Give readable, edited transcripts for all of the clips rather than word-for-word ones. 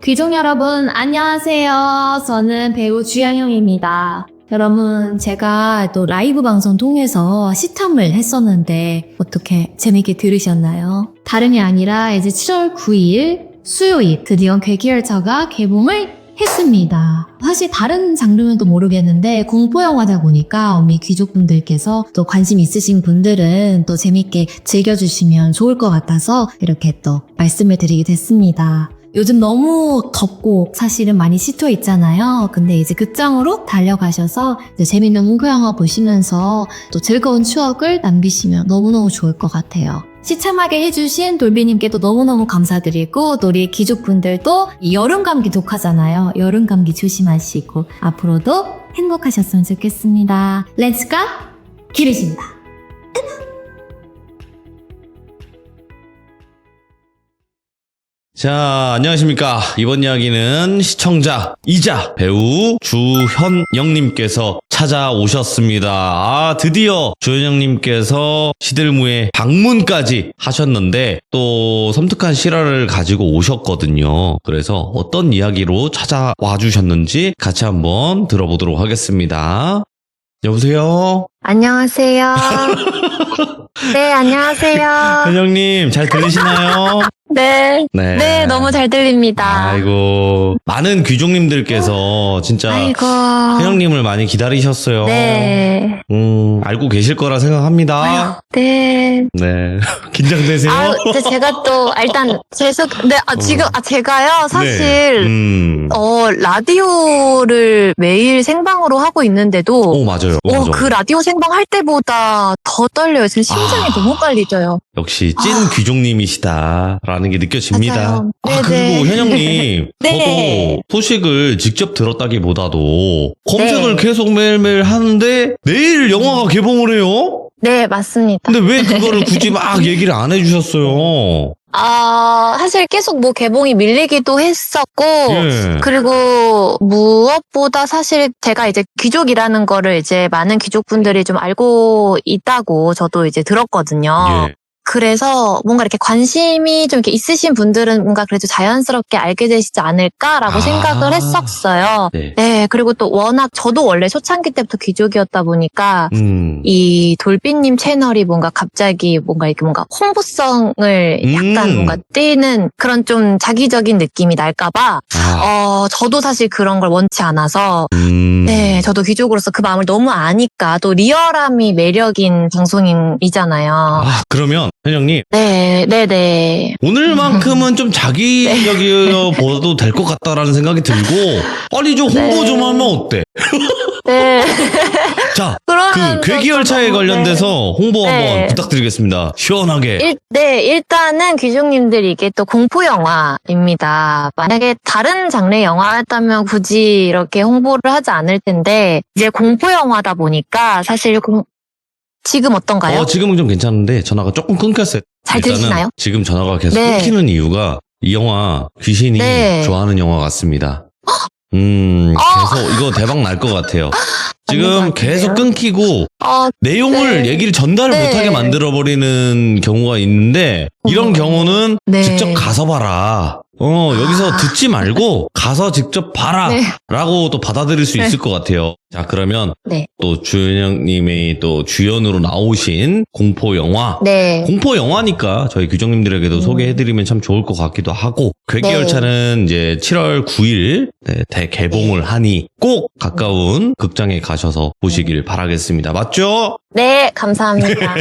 귀족 여러분 안녕하세요. 저는 배우 주영영입니다. 여러분 제가 또 라이브 방송 통해서 시탐을 했었는데 어떻게 재밌게 들으셨나요? 다름이 아니라 이제 7월 9일 수요일 드디어 괴기열차가 개봉을 했습니다. 사실 다른 장르는 또 모르겠는데 공포영화다 보니까 우리 귀족분들께서 또 관심 있으신 분들은 또 재밌게 즐겨주시면 좋을 것 같아서 이렇게 또 말씀을 드리게 됐습니다. 요즘 너무 덥고 사실은 많이 시투어 있잖아요. 근데 이제 극장으로 달려가셔서 이제 재밌는 공포영화 보시면서 또 즐거운 추억을 남기시면 너무너무 좋을 것 같아요. 시참하게 해주신 돌비님께도 너무너무 감사드리고 또 우리 귀족분들도 이 여름감기 독하잖아요. 여름감기 조심하시고 앞으로도 행복하셨으면 좋겠습니다. 렛츠고 기르신다. 자, 안녕하십니까. 이번 이야기는 시청자이자 배우 주현영님께서 찾아오셨습니다. 드디어 주현영님께서 시들무에 방문까지 하셨는데 또 섬뜩한 실화를 가지고 오셨거든요. 그래서 어떤 이야기로 찾아와 주셨는지 같이 한번 들어보도록 하겠습니다. 여보세요? 안녕하세요. 네, 안녕하세요. 현영님, 잘 들리시나요? 네, 너무 잘 들립니다. 아이고, 많은 귀족님들께서 진짜 아이고. 현영님을 많이 기다리셨어요. 네. 알고 계실 거라 생각합니다. 네. 네. 긴장되세요? 근데 제가 또, 일단, 제가요, 사실, 네. 라디오를 매일 생방으로 하고 있는데도, 오, 맞아요. 맞아. 그 라디오 생방 할 때보다 더 떨려요. 지금 심장이 너무 빨리 뛰어요. 역시 찐 귀족님이시다라는 게 느껴집니다. 맞아요. 그리고 현영님, 네. 저도 소식을 직접 들었다기보다도 검색을 네. 계속 매일매일 하는데 내일 영화가 개봉을 해요? 네, 맞습니다. 근데 왜 그거를 굳이 막 얘기를 안 해주셨어요? 사실 계속 개봉이 밀리기도 했었고, 예. 그리고 무엇보다 사실 제가 이제 귀족이라는 거를 이제 많은 귀족분들이 좀 알고 있다고 저도 이제 들었거든요. 예. 그래서 뭔가 이렇게 관심이 좀 이렇게 있으신 분들은 뭔가 그래도 자연스럽게 알게 되시지 않을까라고 생각을 했었어요. 네. 네, 그리고 또 워낙 저도 원래 초창기 때부터 귀족이었다 보니까 이 돌비님 채널이 뭔가 갑자기 이렇게 홍보성을 약간 뭔가 띄는 그런 좀 자기적인 느낌이 날까봐 저도 사실 그런 걸 원치 않아서 네, 저도 귀족으로서 그 마음을 너무 아니까 또 리얼함이 매력인 방송이잖아요. 그러면 현영님, 네. 오늘만큼은 좀 자기적이어 보여도 될 것 같다라는 생각이 들고, 빨리 좀 홍보 좀 하면 어때? 네. 자, 그러면 괴기열차에 관련돼서 홍보 한번 부탁드리겠습니다. 시원하게. 일단은 귀족님들 이게 또 공포영화입니다. 만약에 다른 장르의 영화였다면 굳이 이렇게 홍보를 하지 않을 텐데, 이제 공포영화다 보니까 사실 지금 어떤가요? 지금은 좀 괜찮은데 전화가 조금 끊겼어요. 잘 들리시나요? 지금 전화가 계속 네. 끊기는 이유가 이 영화 귀신이 좋아하는 영화 같습니다. 계속 이거 대박 날 것 같아요. 지금 계속 끊기고 내용을 얘기를 전달을 못하게 만들어버리는 경우가 있는데 이런 경우는 직접 가서 봐라. 여기서 듣지 말고 가서 직접 봐라. 라고 또 받아들일 수 있을 것 같아요. 자, 그러면 또 주현영님의 또 주연으로 나오신 공포영화. 공포영화니까 저희 귀족님들에게도 소개해드리면 참 좋을 것 같기도 하고, 괴기열차는 이제 7월 9일 대개봉을 하니 꼭 가까운 극장에 가셔서 보시길 바라겠습니다. 맞죠? 네, 감사합니다.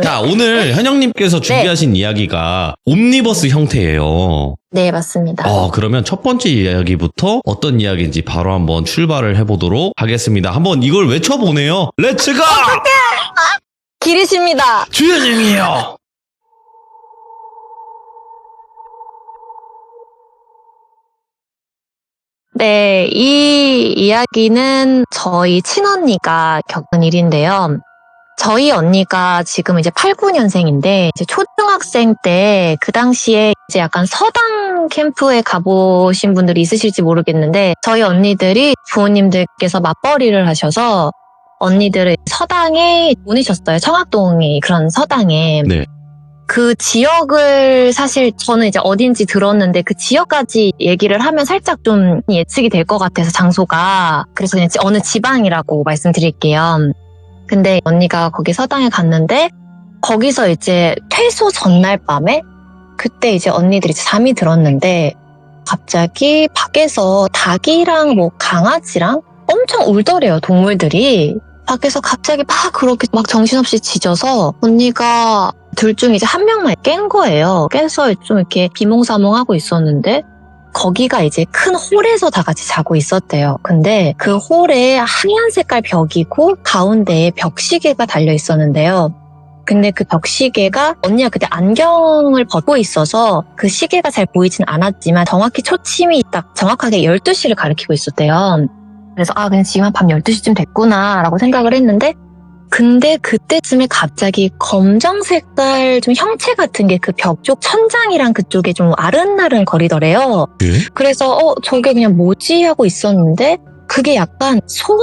자, 오늘 현영님께서 준비하신 이야기가 옴니버스 형태예요. 네, 맞습니다. 그러면 첫 번째 이야기부터 어떤 이야기인지 바로 한번 출발을 해보도록 하겠습니다. 한번 이걸 외쳐보네요. 렛츠고! 기리십니다. 주현영이에요. 네, 이 이야기는 저희 친언니가 겪은 일인데요. 저희 언니가 지금 이제 89년생인데 이제 초등학생 때 그 당시에 이제 약간 서당 캠프에 가보신 분들이 있으실지 모르겠는데 저희 언니들이 부모님들께서 맞벌이를 하셔서 언니들을 서당에 보내셨어요. 청학동이 그런 서당에. 네. 그 지역을 사실 저는 이제 어딘지 들었는데 그 지역까지 얘기를 하면 살짝 좀 예측이 될 것 같아서 장소가. 그래서 그냥 어느 지방이라고 말씀드릴게요. 근데 언니가 거기 서당에 갔는데 거기서 이제 퇴소 전날 밤에 그때 이제 언니들이 잠이 들었는데 갑자기 밖에서 닭이랑 뭐 강아지랑 엄청 울더래요, 동물들이. 밖에서 갑자기 막 그렇게 막 정신없이 짖어서 언니가 둘 중 이제 한 명만 깬 거예요. 깨서 좀 이렇게 비몽사몽하고 있었는데 거기가 이제 큰 홀에서 다 같이 자고 있었대요. 근데 그 홀에 하얀 색깔 벽이고 가운데에 벽시계가 달려 있었는데요. 근데 그 벽시계가 언니가 그때 안경을 벗고 있어서 그 시계가 잘 보이진 않았지만 정확히 초침이 딱 정확하게 12시를 가리키고 있었대요. 그래서 그냥 지금 한 밤 12시쯤 됐구나 라고 생각을 했는데 근데 그때쯤에 갑자기 검정 색깔 좀 형체 같은 게 그 벽 쪽 천장이랑 그쪽에 좀 아른아른 거리더래요. 예? 그래서 저게 그냥 뭐지 하고 있었는데 그게 약간 손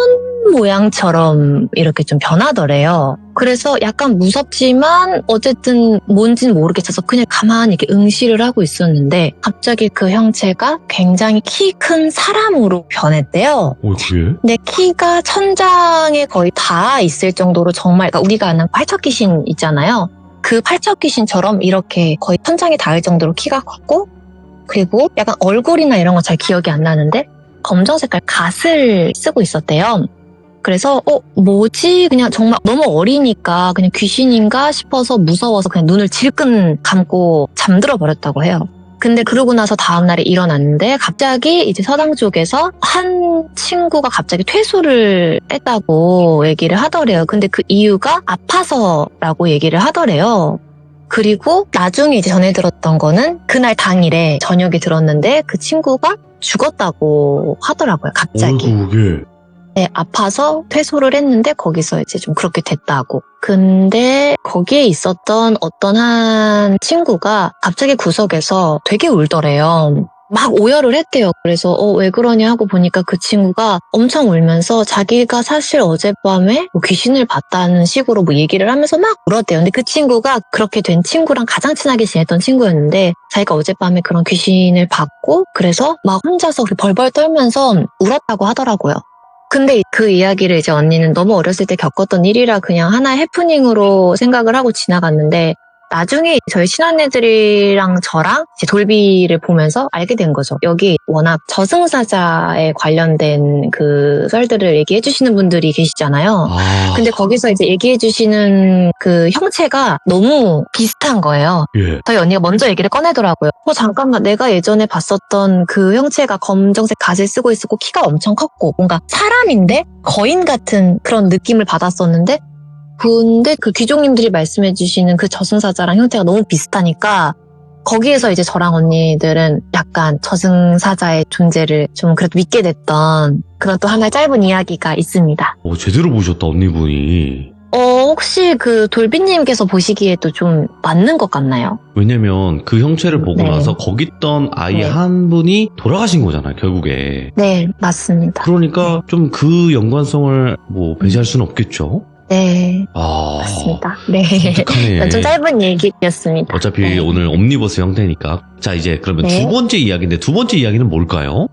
모양처럼 이렇게 좀 변하더래요. 그래서 약간 무섭지만 어쨌든 뭔지는 모르겠어서 그냥 가만히 이렇게 응시를 하고 있었는데 갑자기 그 형체가 굉장히 키 큰 사람으로 변했대요. 그게? 근데 키가 천장에 거의 닿아 있을 정도로 정말 그러니까 우리가 아는 팔척귀신 있잖아요. 그 팔척귀신처럼 이렇게 거의 천장에 닿을 정도로 키가 컸고 그리고 약간 얼굴이나 이런 건 잘 기억이 안 나는데 검정 색깔 갓을 쓰고 있었대요. 그래서 뭐지? 그냥 정말 너무 어리니까 그냥 귀신인가 싶어서 무서워서 그냥 눈을 질끈 감고 잠들어 버렸다고 해요. 근데 그러고 나서 다음날에 일어났는데 갑자기 이제 서당 쪽에서 한 친구가 갑자기 퇴소를 했다고 얘기를 하더래요. 근데 그 이유가 아파서라고 얘기를 하더래요. 그리고 나중에 이제 전해 들었던 거는 그날 당일에 저녁에 들었는데 그 친구가 죽었다고 하더라고요, 갑자기. 그게? 네, 아파서 퇴소를 했는데 거기서 이제 좀 그렇게 됐다고. 근데 거기에 있었던 어떤 한 친구가 갑자기 구석에서 되게 울더래요. 막 오열을 했대요. 그래서 왜 그러냐 하고 보니까 그 친구가 엄청 울면서 자기가 사실 어젯밤에 뭐 귀신을 봤다는 식으로 뭐 얘기를 하면서 막 울었대요. 근데 그 친구가 그렇게 된 친구랑 가장 친하게 지냈던 친구였는데 자기가 어젯밤에 그런 귀신을 봤고 그래서 막 혼자서 벌벌 떨면서 울었다고 하더라고요. 근데 그 이야기를 이제 언니는 너무 어렸을 때 겪었던 일이라 그냥 하나의 해프닝으로 생각을 하고 지나갔는데 나중에 저희 친언니들이랑 저랑 이제 돌비를 보면서 알게 된 거죠. 여기 워낙 저승사자에 관련된 그 썰들을 얘기해 주시는 분들이 계시잖아요. 근데 거기서 이제 얘기해 주시는 그 형체가 너무 비슷한 거예요. 예. 저희 언니가 먼저 얘기를 꺼내더라고요. 잠깐만, 내가 예전에 봤었던 그 형체가 검정색 갓을 쓰고 있었고 키가 엄청 컸고 뭔가 사람인데 거인 같은 그런 느낌을 받았었는데 근데 그 귀족님들이 말씀해 주시는 그 저승사자랑 형태가 너무 비슷하니까 거기에서 이제 저랑 언니들은 약간 저승사자의 존재를 좀 그래도 믿게 됐던 그런 또 하나의 짧은 이야기가 있습니다. 제대로 보셨다, 언니분이. 혹시 그 돌비님께서 보시기에도 좀 맞는 것 같나요? 왜냐면 그 형체를 보고 네. 나서 거기 있던 아이 네. 한 분이 돌아가신 거잖아요, 결국에. 네, 맞습니다. 그러니까 좀 그 연관성을 뭐 배제할 수는 없겠죠? 네, 맞습니다. 네. 독특하네. 좀 짧은 얘기였습니다. 어차피 네. 오늘 옴니버스 형태니까. 자, 이제 그러면 네. 두 번째 이야기인데 두 번째 이야기는 뭘까요?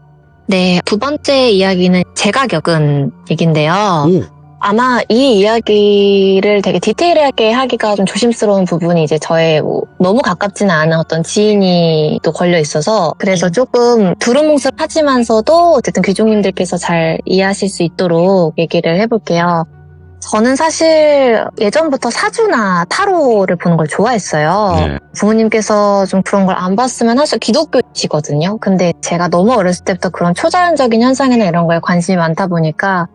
네, 두 번째 이야기는 제가 겪은 얘기인데요. 오. 아마 이 이야기를 되게 디테일하게 하기가 좀 조심스러운 부분이 이제 저의 뭐 너무 가깝지는 않은 어떤 지인이 또 걸려 있어서 그래서 조금 두루뭉술하지만서도 어쨌든 귀족님들께서 잘 이해하실 수 있도록 얘기를 해볼게요. 저는 사실 예전부터 사주나 타로를 보는 걸 좋아했어요. 네. 부모님께서 좀 그런 걸 안 봤으면 하셔 기독교시거든요. 근데 제가 너무 어렸을 때부터 그런 초자연적인 현상이나 이런 거에 관심이 많다 보니까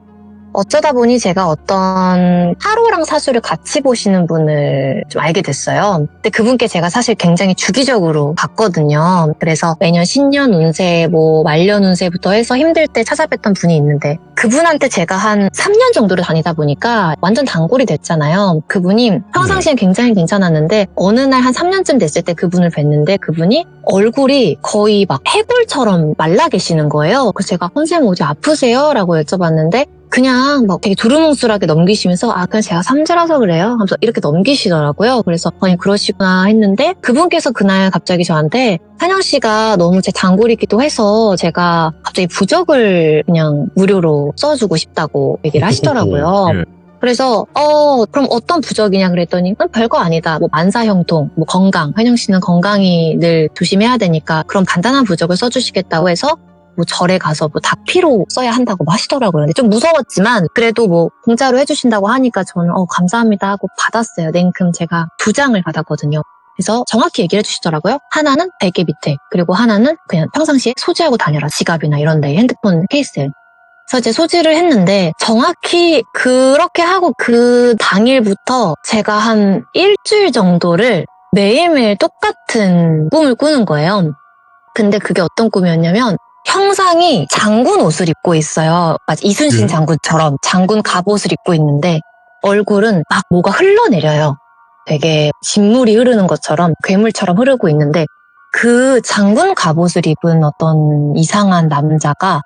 어쩌다 보니 제가 어떤 타로랑 사주를 같이 보시는 분을 좀 알게 됐어요. 근데 그분께 제가 사실 굉장히 주기적으로 봤거든요. 그래서 매년 신년 운세, 뭐 말년 운세부터 해서 힘들 때 찾아뵀던 분이 있는데 그분한테 제가 한 3년 정도를 다니다 보니까 완전 단골이 됐잖아요. 그분이 평상시엔 굉장히 괜찮았는데 어느 날 한 3년쯤 됐을 때 그분을 뵀는데 그분이 얼굴이 거의 막 해골처럼 말라 계시는 거예요. 그래서 제가 선생님 어디 아프세요? 라고 여쭤봤는데 그냥 막 되게 두루뭉술하게 넘기시면서 그냥 제가 삼재라서 그래요 하면서 이렇게 넘기시더라고요. 그래서 아니 그러시구나 했는데 그분께서 그날 갑자기 저한테 한영 씨가 너무 제 단골이기도 해서 제가 갑자기 부적을 그냥 무료로 써주고 싶다고 얘기를 하시더라고요. 예. 그래서 그럼 어떤 부적이냐 그랬더니 별거 아니다. 뭐 만사형통, 뭐 건강. 한영 씨는 건강이 늘 조심해야 되니까 그런 간단한 부적을 써주시겠다고 해서 뭐 절에 가서 뭐 닭피로 써야 한다고 하시더라고요. 근데 좀 무서웠지만 그래도 뭐 공짜로 해주신다고 하니까 저는 감사합니다 하고 받았어요. 냉큼 제가 2장을 받았거든요. 그래서 정확히 얘기를 해주시더라고요. 하나는 베개 밑에, 그리고 하나는 그냥 평상시에 소지하고 다녀라. 지갑이나 이런 데, 핸드폰 케이스에. 그래서 이제 소지를 했는데 정확히 그렇게 하고 그 당일부터 제가 한 일주일 정도를 매일매일 똑같은 꿈을 꾸는 거예요. 근데 그게 어떤 꿈이었냐면 형상이 장군 옷을 입고 있어요. 이순신 장군처럼 장군 갑옷을 입고 있는데 얼굴은 막 뭐가 흘러내려요. 되게 진물이 흐르는 것처럼 괴물처럼 흐르고 있는데 그 장군 갑옷을 입은 어떤 이상한 남자가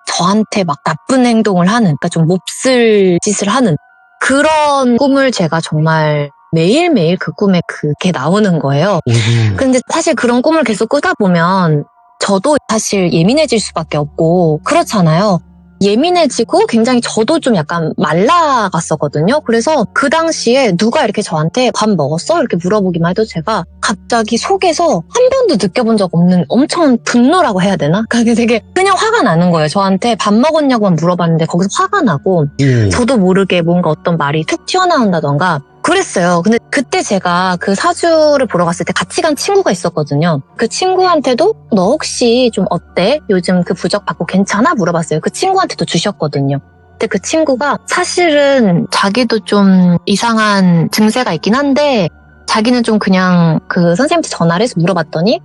저한테 막 나쁜 행동을 하는, 그러니까 좀 몹쓸 짓을 하는 그런 꿈을 제가 정말 매일매일 그 꿈에 그게 나오는 거예요. 근데 사실 그런 꿈을 계속 꾸다 보면 저도 사실 예민해질 수밖에 없고 그렇잖아요. 예민해지고 굉장히 저도 좀 약간 말라갔었거든요. 그래서 그 당시에 누가 이렇게 저한테 밥 먹었어? 이렇게 물어보기만 해도 제가 갑자기 속에서 한 번도 느껴본 적 없는 엄청 분노라고 해야 되나? 되게 그냥 화가 나는 거예요. 저한테 밥 먹었냐고만 물어봤는데 거기서 화가 나고 저도 모르게 뭔가 어떤 말이 툭 튀어나온다던가 그랬어요. 근데 그때 제가 그 사주를 보러 갔을 때 같이 간 친구가 있었거든요. 그 친구한테도 너 혹시 좀 어때? 요즘 그 부적 받고 괜찮아? 물어봤어요. 그 친구한테도 주셨거든요. 근데 그 친구가 사실은 자기도 좀 이상한 증세가 있긴 한데 자기는 좀 그냥 그 선생님한테 전화를 해서 물어봤더니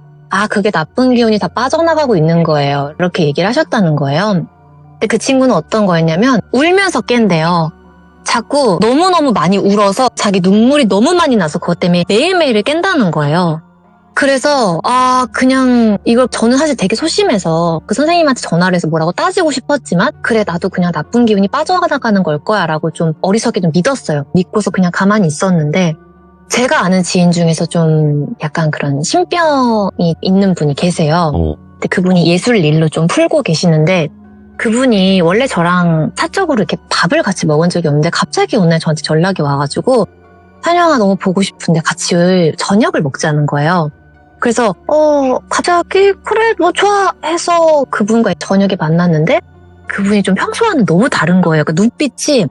그게 나쁜 기운이 다 빠져나가고 있는 거예요. 이렇게 얘기를 하셨다는 거예요. 근데 그 친구는 어떤 거였냐면 울면서 깬대요. 자꾸 너무너무 많이 울어서 자기 눈물이 너무 많이 나서 그것 때문에 매일매일을 깬다는 거예요. 그래서 그냥 이걸 저는 사실 되게 소심해서 그 선생님한테 전화를 해서 뭐라고 따지고 싶었지만 그래 나도 그냥 나쁜 기운이 빠져나가는 걸 거야 라고 좀 어리석게 좀 믿었어요. 믿고서 그냥 가만히 있었는데 제가 아는 지인 중에서 좀 약간 그런 신병이 있는 분이 계세요. 근데 그분이 예술 일로 좀 풀고 계시는데 그분이 원래 저랑 사적으로 이렇게 밥을 같이 먹은 적이 없는데 갑자기 오늘 저한테 연락이 와가지고 한영아 너무 보고 싶은데 같이 저녁을 먹자는 거예요. 그래서 갑자기 그래 뭐 좋아 해서 그분과 저녁에 만났는데 그분이 좀 평소와는 너무 다른 거예요. 그러니까 눈빛이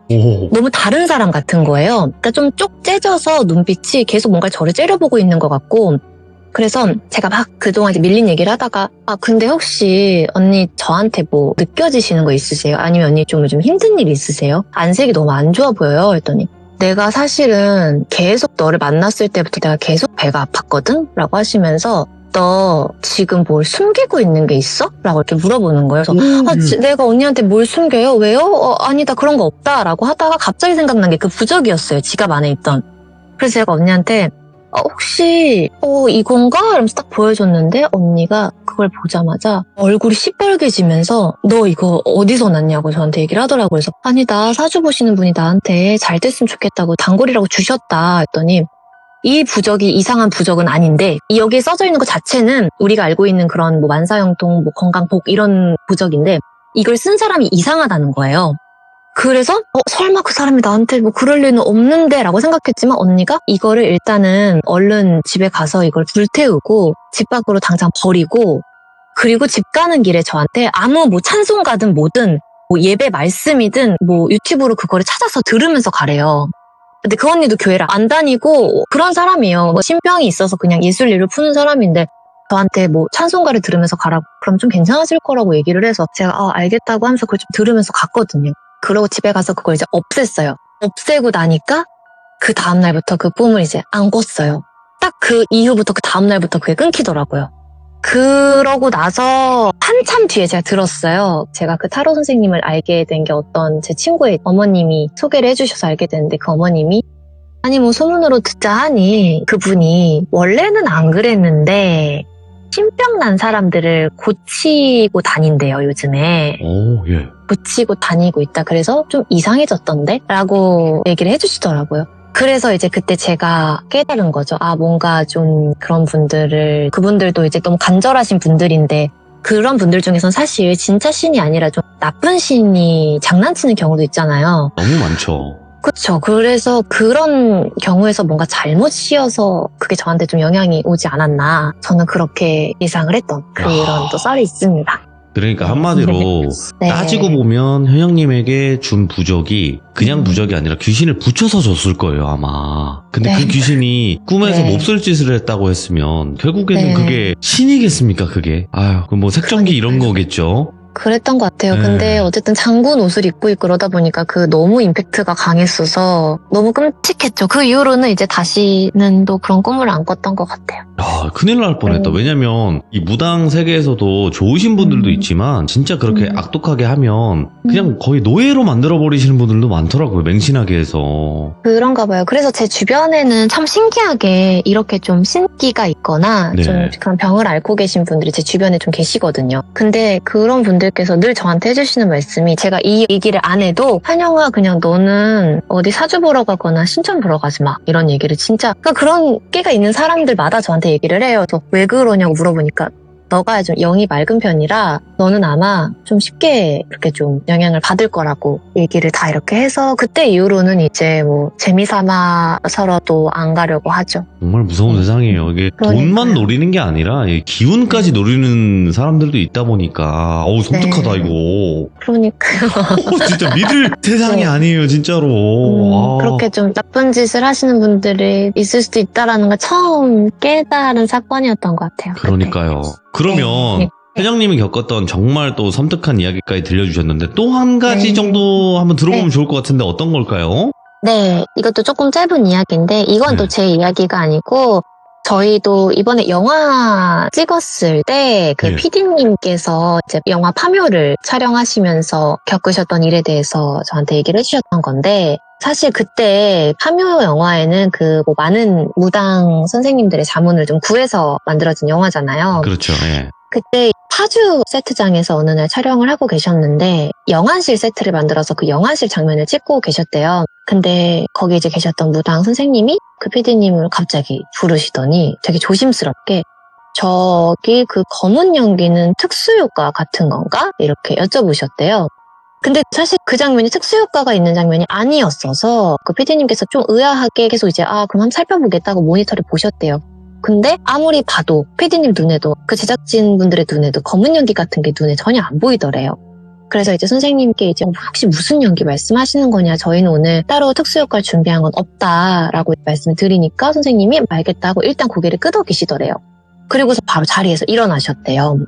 너무 다른 사람 같은 거예요. 그러니까 좀 쪽 째져서 눈빛이 계속 뭔가 저를 째려보고 있는 것 같고 그래서 제가 막 그동안 이제 밀린 얘기를 하다가 근데 혹시 언니 저한테 뭐 느껴지시는 거 있으세요? 아니면 언니 좀 요즘 힘든 일 있으세요? 안색이 너무 안 좋아 보여요. 했더니 내가 사실은 계속 너를 만났을 때부터 내가 계속 배가 아팠거든? 라고 하시면서 너 지금 뭘 숨기고 있는 게 있어? 라고 이렇게 물어보는 거예요. 그래서 내가 언니한테 뭘 숨겨요? 왜요? 아니다 그런 거 없다 라고 하다가 갑자기 생각난 게 그 부적이었어요. 지갑 안에 있던. 그래서 제가 언니한테 혹시 이건가? 이러면서 딱 보여줬는데 언니가 그걸 보자마자 얼굴이 시뻘개지면서 너 이거 어디서 났냐고 저한테 얘기를 하더라고요. 그래서 아니다 사주 보시는 분이 나한테 잘 됐으면 좋겠다고 단골이라고 주셨다 했더니 이 부적이 이상한 부적은 아닌데 여기에 써져 있는 것 자체는 우리가 알고 있는 그런 뭐 만사형통, 뭐 건강복 이런 부적인데 이걸 쓴 사람이 이상하다는 거예요. 그래서 설마 그 사람이 나한테 뭐 그럴 리는 없는데 라고 생각했지만 언니가 이거를 일단은 얼른 집에 가서 이걸 불태우고 집 밖으로 당장 버리고 그리고 집 가는 길에 저한테 아무 뭐 찬송 가든 뭐든 뭐 예배 말씀이든 뭐 유튜브로 그거를 찾아서 들으면서 가래요. 근데 그 언니도 교회를 안 다니고 그런 사람이에요. 뭐 신병이 있어서 그냥 예술 일을 푸는 사람인데 저한테 뭐 찬송가를 들으면서 가라고 그럼 좀 괜찮아질 거라고 얘기를 해서 제가 알겠다고 하면서 그걸 좀 들으면서 갔거든요. 그러고 집에 가서 그걸 이제 없앴어요. 없애고 나니까 그 다음날부터 그 꿈을 이제 안 꿨어요. 딱 그 이후부터 그 다음날부터 그게 끊기더라고요. 그러고 나서 한참 뒤에 제가 들었어요. 제가 그 타로 선생님을 알게 된 게 어떤 제 친구의 어머님이 소개를 해주셔서 알게 됐는데 그 어머님이 아니 뭐 소문으로 듣자 하니 그분이 원래는 안 그랬는데 신병 난 사람들을 고치고 다닌대요 요즘에. 오, 예. 붙이고 다니고 있다. 그래서 좀 이상해졌던데? 라고 얘기를 해주시더라고요. 그래서 이제 그때 제가 깨달은 거죠. 아, 뭔가 좀 그런 분들을, 그분들도 이제 너무 간절하신 분들인데, 그런 분들 중에선 사실 진짜 신이 아니라 좀 나쁜 신이 장난치는 경우도 있잖아요. 너무 많죠. 그쵸. 그래서 그런 경우에서 뭔가 잘못 씌어서 그게 저한테 좀 영향이 오지 않았나. 저는 그렇게 예상을 했던 그런 또 썰이 있습니다. 그러니까 한마디로 네. 따지고 보면 현영님에게 준 부적이 그냥 부적이 아니라 귀신을 붙여서 줬을 거예요, 아마. 근데 네. 그 귀신이 꿈에서 네. 몹쓸 짓을 했다고 했으면 결국에는 네. 그게 신이겠습니까, 그게? 아유, 그럼 뭐 색전기 이런 거겠죠? 그랬던 것 같아요. 네. 근데 어쨌든 장군 옷을 입고 있고 그러다 보니까 그 너무 임팩트가 강했어서 너무 끔찍했죠. 그 이후로는 이제 다시는 또 그런 꿈을 안 꿨던 것 같아요. 아, 큰일 날 뻔했다. 왜냐면 이 무당 세계에서도 좋으신 분들도 있지만 진짜 그렇게 악독하게 하면 그냥 거의 노예로 만들어버리시는 분들도 많더라고요. 맹신하게 해서. 그런가 봐요. 그래서 제 주변에는 참 신기하게 이렇게 좀 신기가 있거나 네. 좀 그런 병을 앓고 계신 분들이 제 주변에 좀 계시거든요. 근데 그런 분들께서 늘 저한테 해주시는 말씀이 제가 이 얘기를 안 해도 한영아 그냥 너는 어디 사주 보러 가거나 신점 보러 가지 마 이런 얘기를 진짜 그러니까 그런 깨가 있는 사람들마다 저한테 얘기를 해요. 그래서 왜 그러냐고 물어보니까 너가 좀 영이 맑은 편이라 너는 아마 좀 쉽게 그렇게 좀 영향을 받을 거라고 얘기를 다 이렇게 해서 그때 이후로는 이제 뭐 재미삼아서라도 안 가려고 하죠. 정말 무서운 세상이에요. 이게 그러니까요. 돈만 노리는 게 아니라 이 기운까지 노리는 사람들도 있다 보니까 어우 섬뜩하다 네. 이거. 그러니까요. 진짜 믿을 세상이 네. 아니에요 진짜로. 아. 그렇게 좀 나쁜 짓을 하시는 분들이 있을 수도 있다라는 걸 처음 깨달은 사건이었던 것 같아요. 그러니까요. 그러면 네. 회장님이 겪었던 정말 또 섬뜩한 이야기까지 들려주셨는데 또 한 가지 네. 정도 한번 들어보면 네. 좋을 것 같은데 어떤 걸까요? 네, 이것도 조금 짧은 이야기인데 이건 네. 또 제 이야기가 아니고 저희도 이번에 영화 찍었을 때 그 네. PD님께서 이제 영화 파묘를 촬영하시면서 겪으셨던 일에 대해서 저한테 얘기를 해주셨던 건데 사실 그때 파묘 영화에는 그 뭐 많은 무당 선생님들의 자문을 좀 구해서 만들어진 영화잖아요. 그렇죠. 예. 그때 파주 세트장에서 어느 날 촬영을 하고 계셨는데 영안실 세트를 만들어서 그 영안실 장면을 찍고 계셨대요. 근데 거기 이제 계셨던 무당 선생님이 그 PD님을 갑자기 부르시더니 되게 조심스럽게 저기 그 검은 연기는 특수효과 같은 건가? 이렇게 여쭤보셨대요. 근데 사실 그 장면이 특수효과가 있는 장면이 아니었어서 그 PD님께서 좀 의아하게 계속 이제 그럼 한번 살펴보겠다고 모니터를 보셨대요. 근데 아무리 봐도 PD님 눈에도 그 제작진분들의 눈에도 검은 연기 같은 게 눈에 전혀 안 보이더래요. 그래서 이제 선생님께 이제 혹시 무슨 연기 말씀하시는 거냐 저희는 오늘 따로 특수효과를 준비한 건 없다라고 말씀을 드리니까 선생님이 알겠다고 일단 고개를 끄덕이시더래요. 그리고서 바로 자리에서 일어나셨대요.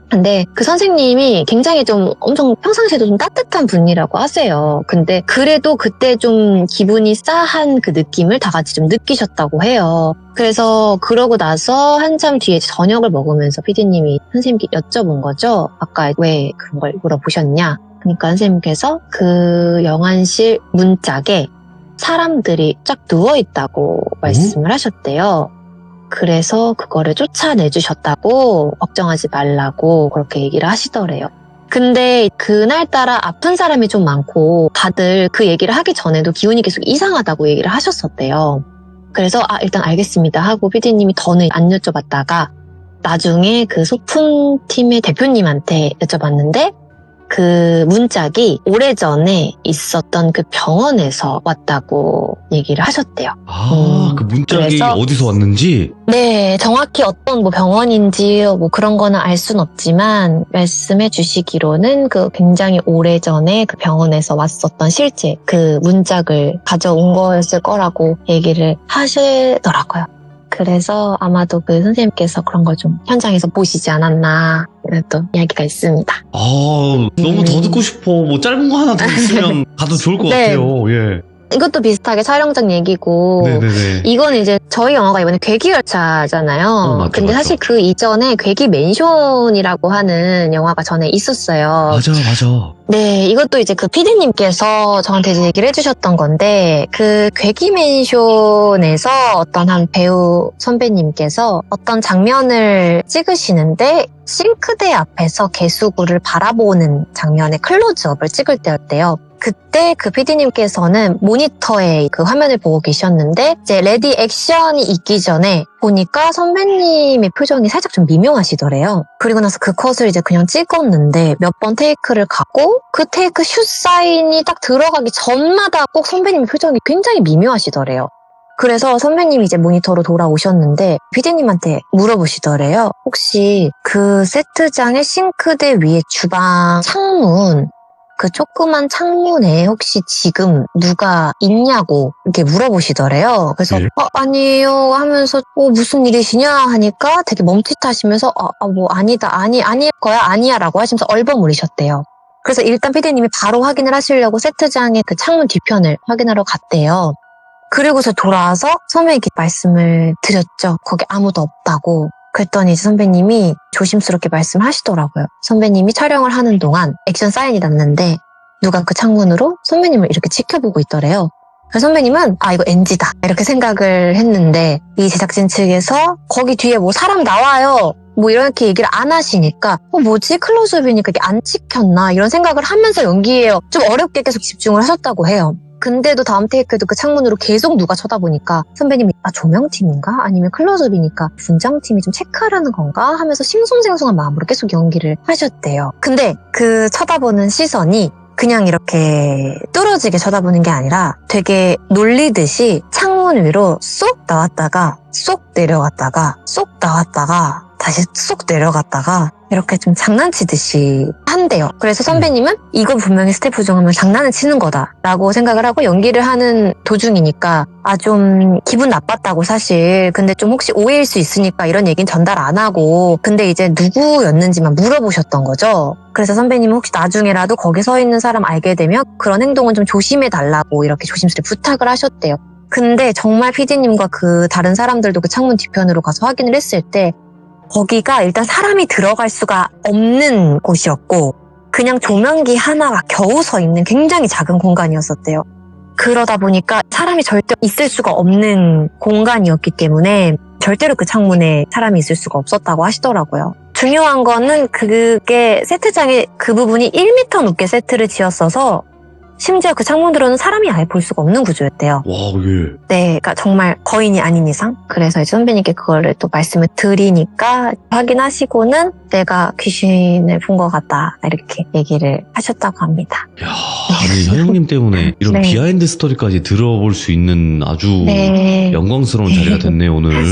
근데 그 선생님이 굉장히 좀 엄청 평상시에도 좀 따뜻한 분이라고 하세요. 근데 그래도 그때 좀 기분이 싸한 그 느낌을 다 같이 좀 느끼셨다고 해요. 그래서 그러고 나서 한참 뒤에 저녁을 먹으면서 PD님이 선생님께 여쭤본 거죠. 아까 왜 그런 걸 물어보셨냐. 그러니까 선생님께서 그 영안실 문짝에 사람들이 쫙 누워있다고 말씀을 하셨대요. 그래서 그거를 쫓아내주셨다고 걱정하지 말라고 그렇게 얘기를 하시더래요. 근데 그날따라 아픈 사람이 좀 많고 다들 그 얘기를 하기 전에도 기운이 계속 이상하다고 얘기를 하셨었대요. 그래서 일단 알겠습니다 하고 PD님이 더는 안 여쭤봤다가 나중에 그 소품팀의 대표님한테 여쭤봤는데 그 문짝이 오래전에 있었던 그 병원에서 왔다고 얘기를 하셨대요. 그 문짝이 그래서 어디서 왔는지? 네, 정확히 어떤 뭐 병원인지 뭐 그런 거는 알 순 없지만 말씀해 주시기로는 그 굉장히 오래전에 그 병원에서 왔었던 실제 그 문짝을 가져온 거였을 거라고 얘기를 하시더라고요. 그래서 아마도 그 선생님께서 그런 걸 좀 현장에서 보시지 않았나 이런 또 이야기가 있습니다. 너무 더 듣고 싶어. 뭐 짧은 거 하나 더 있으면 가도 좋을 것 네. 같아요. 예. 이것도 비슷하게 촬영장 얘기고 네네네. 이건 이제 저희 영화가 이번에 괴기열차잖아요. 맞죠, 근데 맞죠. 사실 그 이전에 괴기 맨션이라고 하는 영화가 전에 있었어요. 맞아. 네, 이것도 이제 그 PD님께서 저한테 이제 얘기를 해주셨던 건데, 그 괴기맨쇼에서 어떤 한 배우 선배님께서 어떤 장면을 찍으시는데, 싱크대 앞에서 개수구를 바라보는 장면의 클로즈업을 찍을 때였대요. 그때 그 PD님께서는 모니터에 그 화면을 보고 계셨는데 이제 레디 액션이 있기 전에 보니까 선배님의 표정이 살짝 좀 미묘하시더래요. 그리고 나서 그 컷을 이제 그냥 찍었는데 몇 번 테이크를 가고 그 테이크 슛 사인이 딱 들어가기 전마다 꼭 선배님 표정이 굉장히 미묘하시더래요. 그래서 선배님이 이제 모니터로 돌아오셨는데 PD님한테 물어보시더래요. 혹시 그 세트장의 싱크대 위에 주방 창문 그 조그만 창문에 혹시 지금 누가 있냐고 이렇게 물어보시더래요. 그래서 네. 아니에요 하면서 무슨 일이시냐 하니까 되게 멈칫하시면서 뭐 아니다 아닐 거야 아니야 라고 하시면서 얼버무리셨대요. 그래서 일단 PD님이 바로 확인을 하시려고 세트장의 그 창문 뒤편을 확인하러 갔대요. 그리고서 돌아와서 선배님께 말씀을 드렸죠. 거기 아무도 없다고. 그랬더니 선배님이 조심스럽게 말씀하시더라고요. 선배님이 촬영을 하는 동안 액션 사인이 났는데 누가 그 창문으로 선배님을 이렇게 지켜보고 있더래요. 그래서 선배님은 이거 NG다 이렇게 생각을 했는데 이 제작진 측에서 거기 뒤에 뭐 사람 나와요 뭐 이렇게 얘기를 안 하시니까 뭐지 클로즈업이니까 이게 안 찍혔나 이런 생각을 하면서 연기에 좀 어렵게 계속 집중을 하셨다고 해요. 근데도 다음 테이크에도 그 창문으로 계속 누가 쳐다보니까 선배님이 조명팀인가? 아니면 클로즈업이니까 분장팀이 좀 체크하라는 건가? 하면서 싱숭생숭한 마음으로 계속 연기를 하셨대요. 근데 그 쳐다보는 시선이 그냥 이렇게 뚫어지게 쳐다보는 게 아니라 되게 놀리듯이 창문 위로 쏙 나왔다가 쏙 내려갔다가 쏙 나왔다가 다시 쏙 내려갔다가 이렇게 좀 장난치듯이 한대요. 그래서 선배님은 이건 분명히 스태프 중 하면 장난을 치는 거다라고 생각을 하고 연기를 하는 도중이니까 좀 기분 나빴다고 사실. 근데 좀 혹시 오해일 수 있으니까 이런 얘기는 전달 안 하고 근데 이제 누구였는지만 물어보셨던 거죠. 그래서 선배님은 혹시 나중에라도 거기 서 있는 사람 알게 되면 그런 행동은 좀 조심해달라고 이렇게 조심스레 부탁을 하셨대요. 근데 정말 PD님과 그 다른 사람들도 그 창문 뒤편으로 가서 확인을 했을 때 거기가 일단 사람이 들어갈 수가 없는 곳이었고 그냥 조명기 하나가 겨우 서 있는 굉장히 작은 공간이었었대요. 그러다 보니까 사람이 절대 있을 수가 없는 공간이었기 때문에 절대로 그 창문에 사람이 있을 수가 없었다고 하시더라고요. 중요한 거는 그게 세트장에 그 부분이 1m 높게 세트를 지었어서 심지어 그 창문으로는 사람이 아예 볼 수가 없는 구조였대요. 와, 예. 네, 그러니까 정말 거인이 아닌 이상. 그래서 이제 선배님께 그거를 또 말씀을 드리니까 확인하시고는 내가 귀신을 본 것 같다 이렇게 얘기를 하셨다고 합니다. 야, 아니 현영님 때문에 이런 네. 비하인드 스토리까지 들어볼 수 있는 아주 네. 영광스러운 자리가 됐네요 오늘.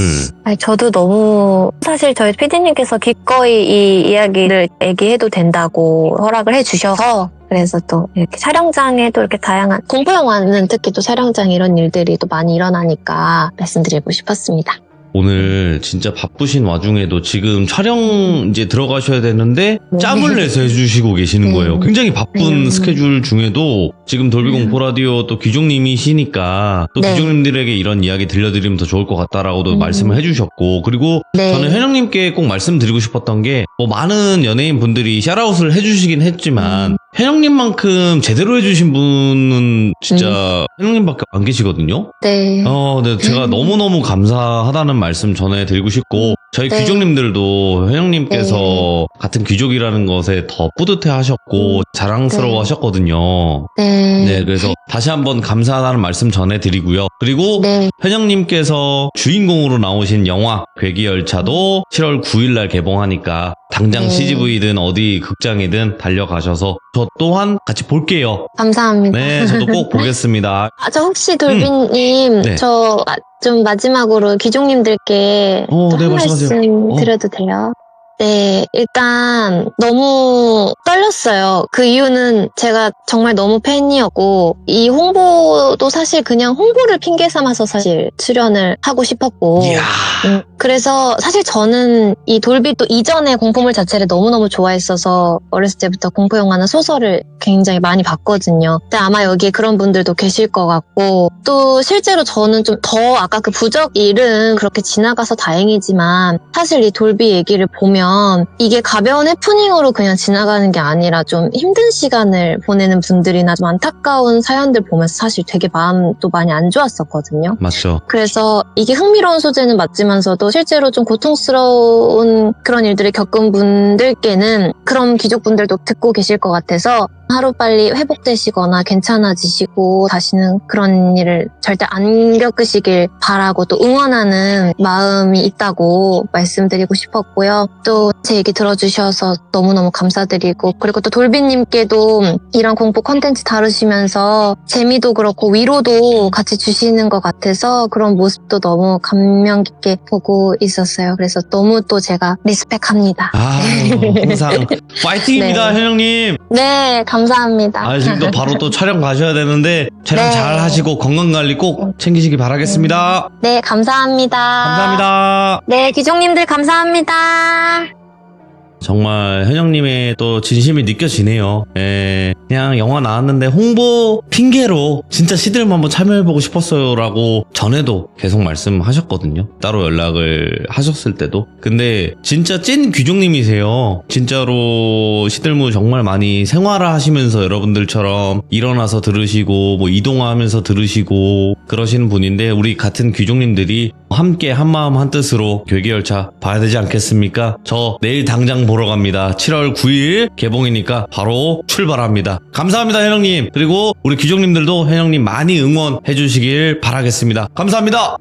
저도 너무 사실 저희 PD님께서 기꺼이 이 이야기를 얘기해도 된다고 허락을 해주셔서 그래서 또 이렇게 촬영장에 또 이렇게 다양한 공포영화는 특히 또 촬영장에 이런 일들이 또 많이 일어나니까 말씀드리고 싶었습니다. 오늘 진짜 바쁘신 와중에도 지금 촬영 이제 들어가셔야 되는데 짬을 내서 해주시고 계시는 거예요. 굉장히 바쁜 스케줄 중에도 지금 돌비공포 라디오 또 귀종님이시니까 또 네. 귀종님들에게 이런 이야기 들려드리면 더 좋을 것 같다라고도 말씀을 해주셨고 그리고 네. 저는 현영님께 꼭 말씀드리고 싶었던 게 뭐 많은 연예인 분들이 샤라웃을 해주시긴 했지만 현영님만큼 제대로 해주신 분은 진짜 현영님밖에 안 계시거든요. 네. 네, 제가 너무너무 감사하다는 말씀 전해드리고 싶고 저희 네. 귀족님들도 현영님께서 같은 귀족이라는 것에 더 뿌듯해 하셨고 자랑스러워 하셨거든요. 네. 네, 그래서 다시 한번 감사하다는 말씀 전해드리고요. 그리고 네. 현영님께서 주인공으로 나오신 영화 괴기열차도 7월 9일날 개봉하니까 당장 네. CGV든 어디 극장이든 달려가셔서 저 또한 같이 볼게요. 감사합니다. 네, 저도 꼭 보겠습니다. 저 혹시 돌빈님, 네. 저 좀 마지막으로 귀종님들께 또 네, 한 말씀하세요. 말씀 드려도 돼요? 네, 일단 너무 떨렸어요. 그 이유는 제가 정말 너무 팬이었고 이 홍보도 사실 그냥 홍보를 핑계 삼아서 사실 출연을 하고 싶었고 이야. 그래서 사실 저는 이 돌비 또 이전에 공포물 자체를 너무너무 좋아했어서 어렸을 때부터 공포영화나 소설을 굉장히 많이 봤거든요. 근데 아마 여기에 그런 분들도 계실 것 같고 또 실제로 저는 좀 더 아까 그 부적 일은 그렇게 지나가서 다행이지만 사실 이 돌비 얘기를 보면 이게 가벼운 해프닝으로 그냥 지나가는 게 아니라 좀 힘든 시간을 보내는 분들이나 좀 안타까운 사연들 보면서 사실 되게 마음도 많이 안 좋았었거든요. 맞죠. 그래서 이게 흥미로운 소재는 맞지만서도 실제로 좀 고통스러운 그런 일들을 겪은 분들께는 그런 귀족분들도 듣고 계실 것 같아서 하루빨리 회복되시거나 괜찮아지시고 다시는 그런 일을 절대 안 겪으시길 바라고 또 응원하는 마음이 있다고 말씀드리고 싶었고요. 또 제 얘기 들어주셔서 너무너무 감사드리고 그리고 또 돌비님께도 이런 공포 콘텐츠 다루시면서 재미도 그렇고 위로도 같이 주시는 것 같아서 그런 모습도 너무 감명 깊게 보고 있었어요. 그래서 너무 또 제가 리스펙합니다. 항상 파이팅입니다, 네. 현영님. 네, 감사합니다. 지금 또 바로 또 촬영 가셔야 되는데 촬영 네. 잘 하시고 건강관리 꼭 챙기시기 바라겠습니다. 네, 감사합니다. 감사합니다. 네, 귀종님들 감사합니다. 정말 현영님의 또 진심이 느껴지네요. 그냥 영화 나왔는데 홍보 핑계로 진짜 시들만 한번 참여해보고 싶었어요 라고 전에도 계속 말씀하셨거든요. 따로 연락을 하셨을 때도. 근데 진짜 찐 귀족님이세요. 진짜로 시들무 정말 많이 생활하시면서 여러분들처럼 일어나서 들으시고 뭐 이동하면서 들으시고 그러시는 분인데 우리 같은 귀족님들이 함께 한마음 한뜻으로 괴기열차 봐야 되지 않겠습니까? 저 내일 당장 보러 갑니다. 7월 9일 개봉이니까 바로 출발합니다. 감사합니다, 현영님. 그리고 우리 귀족님들도 현영님 많이 응원해 주시길 바라겠습니다. 감사합니다.